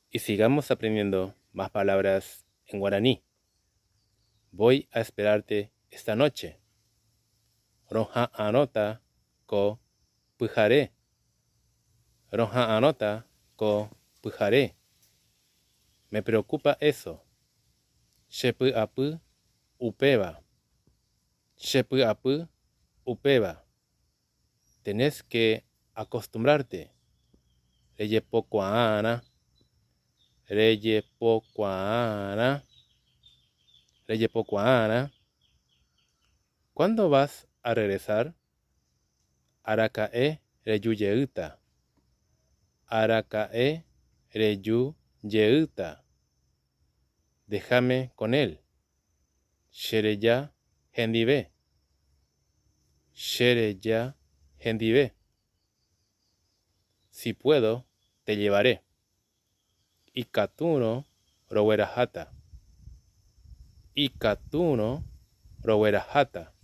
Y sigamos aprendiendo más palabras en guaraní. Voy a esperarte esta noche. Roja anota ko pujaré. Roja anota ko pujaré. Me preocupa eso. Shepu apu upeba. Shepu apu upeba. Tenés que acostumbrarte. Reye pocuana. Reye pocuana. Reye pocuana. ¿Cuándo vas a regresar? Arakae reyuyeuta. Arakae reyuyeuta. Déjame con él. Shereya hendive. Shereya hendive. Si puedo, te llevaré. Ikatuno rowerahata. Ikatuno rowerahata.